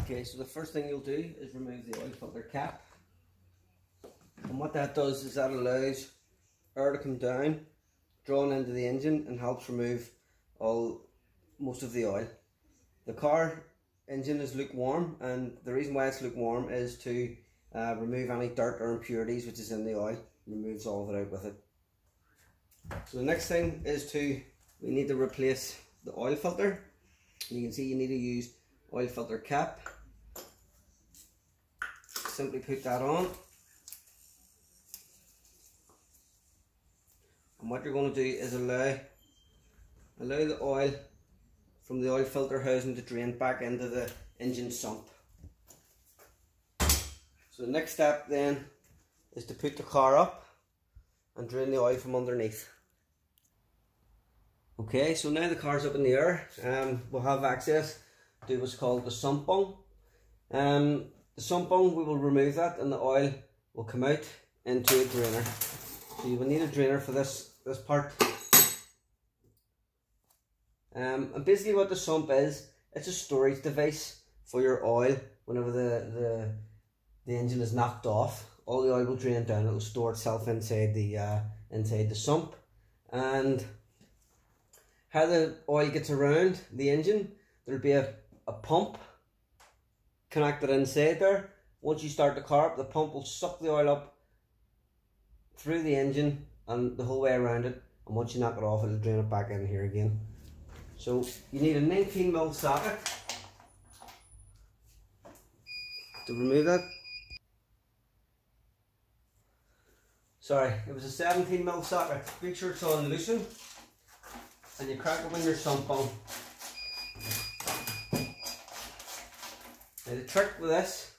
Okay, so the first thing you'll do is remove the oil filter cap. And what that does is that allows air to come down, drawn into the engine, and helps remove most of the oil. The car engine is lukewarm, and the reason why it's lukewarm is to remove any dirt or impurities which is in the oil. It removes all of it out with it. So the next thing is we need to replace the oil filter. You can see you need to use oil filter cap. Simply put that on. And what you're going to do is allow the oil from the oil filter housing to drain back into the engine sump. So the next step then is to put the car up and drain the oil from underneath. Okay, so now the car's up in the air, we'll have access to what's called the sump bung. The sump bung, we will remove that and the oil will come out into a drainer. So you will need a drainer for this part. And basically what the sump is, it's a storage device for your oil. Whenever the engine is knocked off, all the oil will drain down. It will store itself inside the sump. And how the oil gets around the engine, there'll be a pump connected inside there. Once you start the car up, the pump will suck the oil up through the engine and the whole way around it, and once you knock it off, it'll drain it back in here again. So you need a 19mm socket to remove that. Sorry, it was a 17mm socket. Make sure it's on loosen, and you crack open your sump bung. Now the trick with this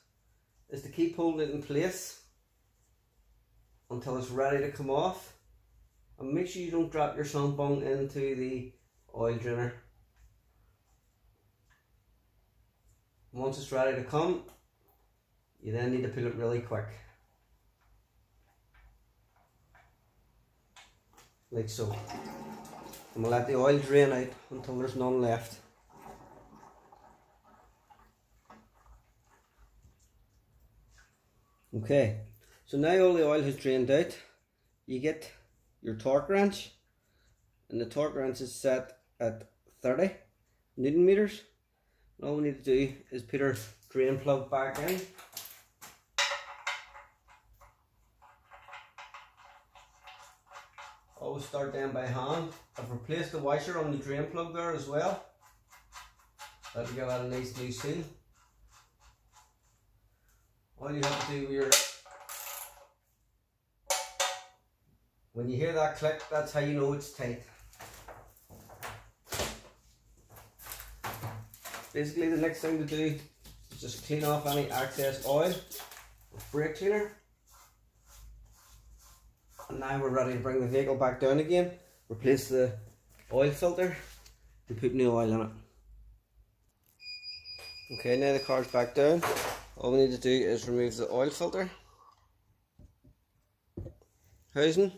is to keep holding it in place until it's ready to come off, and make sure you don't drop your sump bung into the oil drainer. Once it's ready to come, you then need to pull it really quick, like so, and we'll let the oil drain out until there's none left. Okay, so now all the oil has drained out, you get your torque wrench, and the torque wrench is set at 30 Newton meters. And all we need to do is put our drain plug back in. Always start then by hand. I've replaced the washer on the drain plug there as well. That'll give that a nice loose seal. All you have to do when you hear that click, that's how you know it's tight. Basically the next thing to do is just clean off any excess oil with brake cleaner. And now we're ready to bring the vehicle back down again, replace the oil filter and put new oil in it. Okay, now the car's back down. All we need to do is remove the oil filter housing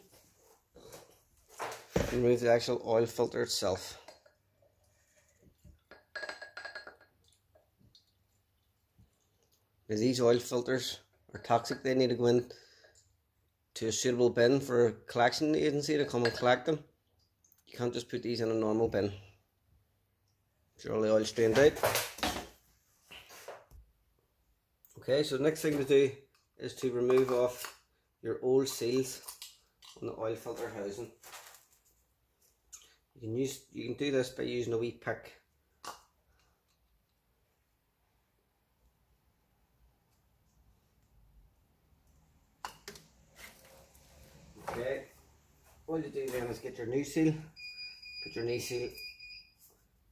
and remove the actual oil filter itself. Now these oil filters are toxic. They need to go in to a suitable bin for a collection agency to come and collect them. You can't just put these in a normal bin. Sure, all the oil's drained out. Okay, so the next thing to do is to remove off your old seals on the oil filter housing. You can do this by using a wee pick. Okay, all you do then is get your new seal, put your new seal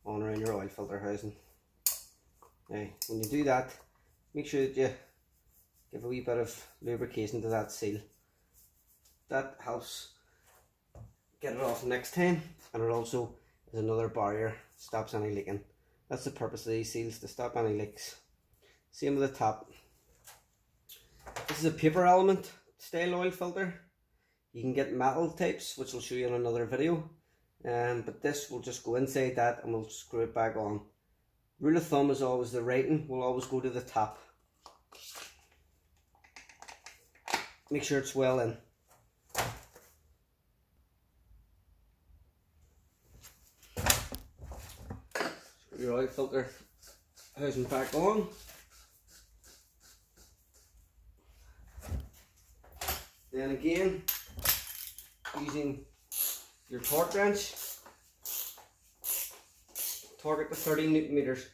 on around your oil filter housing. Now, when you do that, make sure that you give a wee bit of lubrication to that seal. That helps get it off next time, and it also is another barrier, stops any leaking. That's the purpose of these seals, to stop any leaks. Same with the top. This is a paper element style oil filter. You can get metal types, which I'll show you in another video, but this will just go inside that and we'll screw it back on. Rule of thumb is always the rating will always go to the top. Make sure it's well in. Screw your oil filter housing back on. Then again, using your torque wrench, torque it to 30 Newton meters.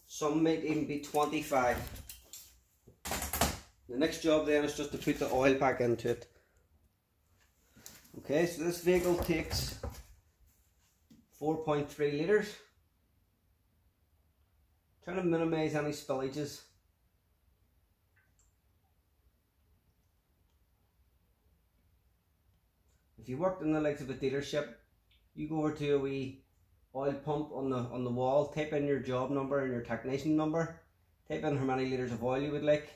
Some might even be 25. The next job then is just to put the oil back into it. Okay, so this vehicle takes 4.3 litres. Trying to minimise any spillages. If you worked in the likes of a dealership, you go over to a wee oil pump on the wall, type in your job number and your technician number, type in how many litres of oil you would like,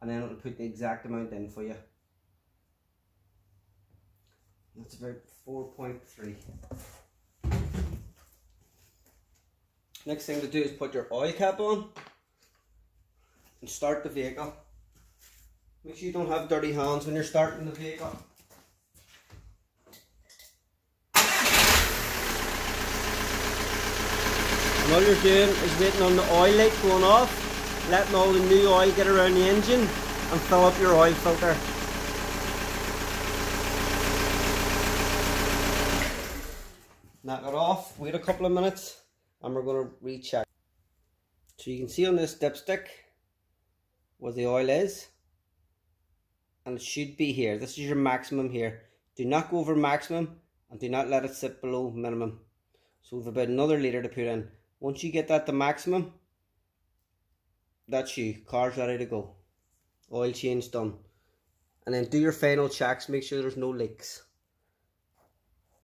and then it'll put the exact amount in for you. That's about 4.3. Next thing to do is put your oil cap on and start the vehicle. Make sure you don't have dirty hands when you're starting the vehicle. And all you're doing is waiting on the oil light going off, letting all the new oil get around the engine and fill up your oil filter. Knock it off, wait a couple of minutes, and we're going to recheck. So you can see on this dipstick where the oil is, and it should be here. This is your maximum here. Do not go over maximum and do not let it sit below minimum. So we've about another litre to put in. Once you get that to maximum, that's you. Car's ready to go. Oil change done. And then do your final checks, make sure there's no leaks.